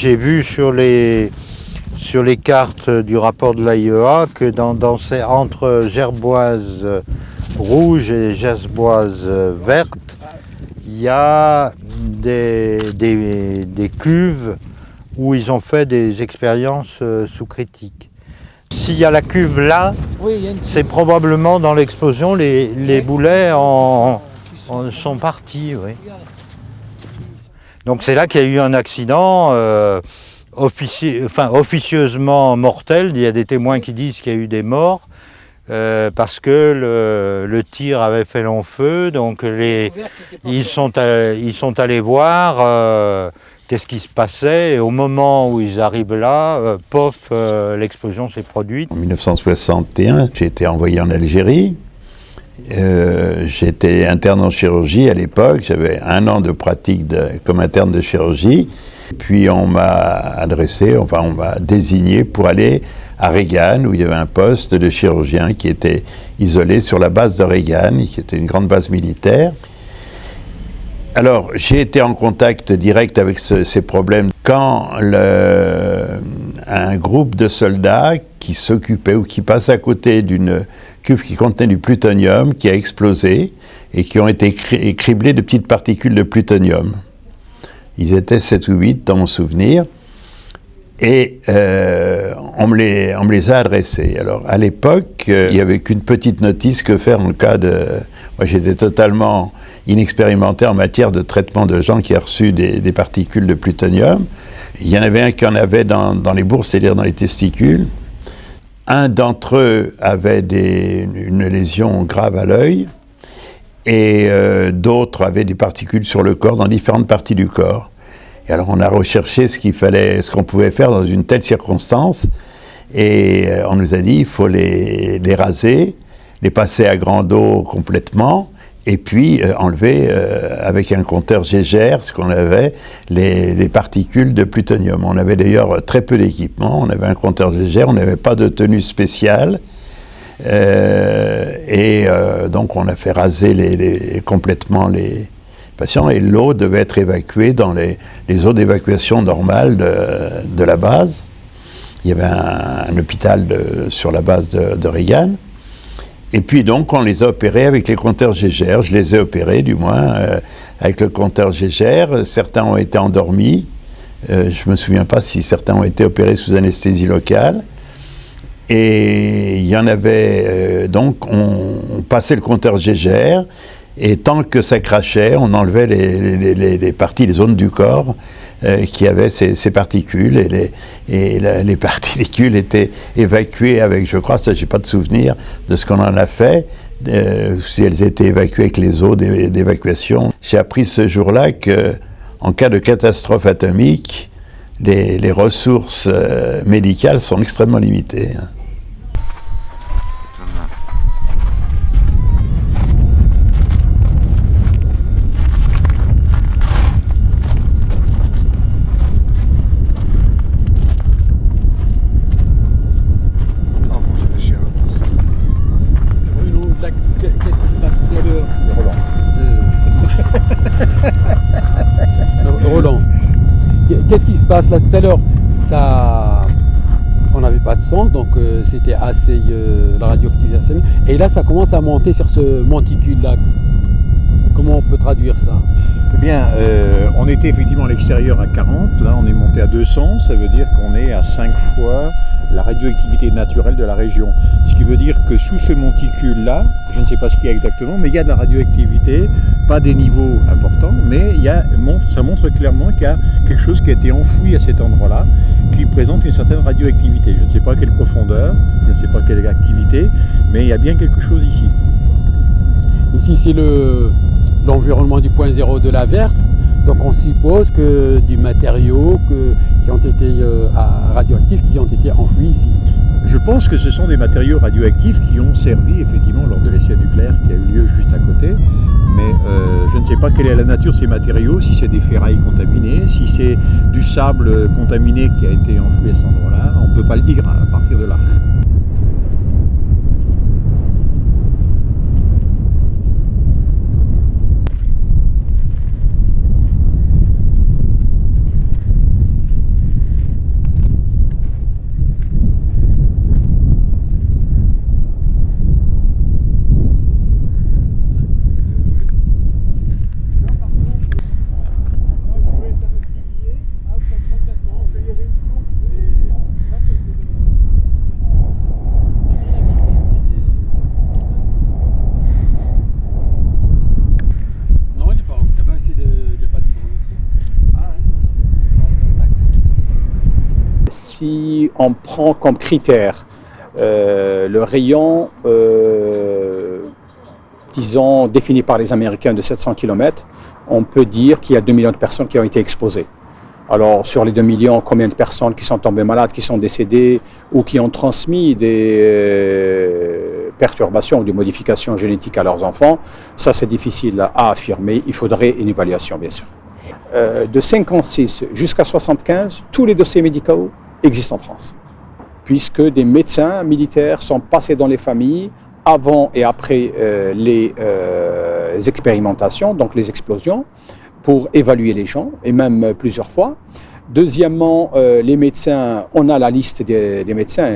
j'ai vu sur les cartes du rapport de l'AIEA que entre gerboise rouge et gerboise verte, il y a des cuves où ils ont fait des expériences sous critique. S'il y a la cuve là, c'est probablement dans l'explosion, les boulets sont partis. Oui. Donc c'est là qu'il y a eu un accident officieusement mortel. Il y a des témoins qui disent qu'il y a eu des morts parce que le tir avait fait long feu. Donc ils sont allés voir qu'est-ce qui se passait. Et au moment où ils arrivent là, l'explosion s'est produite. En 1961, j'ai été envoyé en Algérie. J'étais interne en chirurgie à l'époque, j'avais 1 an de pratique comme interne de chirurgie. Puis on m'a désigné pour aller à Regan, où il y avait un poste de chirurgien qui était isolé sur la base de Regan, qui était une grande base militaire. Alors, j'ai été en contact direct avec ces problèmes quand un groupe de soldats qui s'occupait ou qui passe à côté d'une cuve qui contenait du plutonium qui a explosé et qui ont été criblés de petites particules de plutonium. Ils étaient 7 ou 8 dans mon souvenir et on me les a adressés. Alors à l'époque, il n'y avait qu'une petite notice que faire en cas de... Moi j'étais totalement inexpérimenté en matière de traitement de gens qui ont reçu des particules de plutonium. Il y en avait un qui en avait dans les bourses, c'est-à-dire dans les testicules. Un d'entre eux avait une lésion grave à l'œil et d'autres avaient des particules sur le corps, dans différentes parties du corps. Et alors on a recherché ce qu'on pouvait faire dans une telle circonstance et on nous a dit il faut les raser, les passer à grande eau complètement et puis enlever avec un compteur Geiger, ce qu'on avait, les particules de plutonium. On avait d'ailleurs très peu d'équipement, on avait un compteur Geiger, on n'avait pas de tenue spéciale, donc on a fait raser complètement les patients et l'eau devait être évacuée dans les eaux d'évacuation normales de la base. Il y avait un hôpital sur la base de Regan. Et puis donc on les a opérés avec les compteurs Geiger, je les ai opérés du moins avec le compteur Geiger, certains ont été endormis, je ne me souviens pas si certains ont été opérés sous anesthésie locale, et il y en avait, donc on passait le compteur Geiger, et tant que ça crachait, on enlevait les parties, les zones du corps qui avaient ces particules, et les particules étaient évacuées avec, je crois, ça j'ai pas de souvenir de ce qu'on en a fait, si elles étaient évacuées avec les eaux d'évacuation. J'ai appris ce jour-là que, en cas de catastrophe atomique, les ressources médicales sont extrêmement limitées. Qu'est-ce qui se passe là tout à l'heure? On n'avait pas de sang, donc c'était assez la radioactivité. Et là, ça commence à monter sur ce monticule-là. Comment on peut traduire ça? Eh bien, on était effectivement à l'extérieur à 40, là on est monté à 200, ça veut dire qu'on est à 5 fois la radioactivité naturelle de la région. Ce qui veut dire que sous ce monticule-là, je ne sais pas ce qu'il y a exactement, mais il y a de la radioactivité, pas des niveaux importants, mais ça montre clairement qu'il y a quelque chose qui a été enfoui à cet endroit-là, qui présente une certaine radioactivité. Je ne sais pas à quelle profondeur, je ne sais pas quelle activité, mais il y a bien quelque chose ici. Ici c'est l'environnement du point zéro de la verte, donc on suppose que des matériaux qui ont été radioactifs, qui ont été enfouis ici. Je pense que ce sont des matériaux radioactifs qui ont servi effectivement lors de l'essai nucléaire qui a eu lieu juste à côté, mais je ne sais pas quelle est la nature de ces matériaux, si c'est des ferrailles contaminées, si c'est du sable contaminé qui a été enfoui à cet endroit-là, on ne peut pas le dire à partir de là. si on prend comme critère le rayon, disons, défini par les Américains de 700 km, on peut dire qu'il y a 2 millions de personnes qui ont été exposées. Alors, sur les 2 millions, combien de personnes qui sont tombées malades, qui sont décédées ou qui ont transmis des perturbations ou des modifications génétiques à leurs enfants, ça c'est difficile à affirmer, il faudrait une évaluation bien sûr. De 56 jusqu'à 75, tous les dossiers médicaux existent en France, puisque des médecins militaires sont passés dans les familles avant et après les expérimentations, donc les explosions, pour évaluer les gens, et même plusieurs fois. Deuxièmement, les médecins, on a la liste des médecins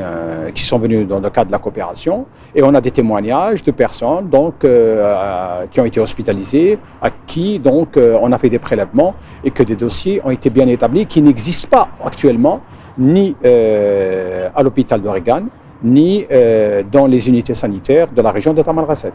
qui sont venus dans le cadre de la coopération, et on a des témoignages de personnes donc, qui ont été hospitalisées, à qui donc, on a fait des prélèvements, et que des dossiers ont été bien établis, qui n'existent pas actuellement, ni à l'hôpital d'Oregon, ni dans les unités sanitaires de la région de Tamanrasset.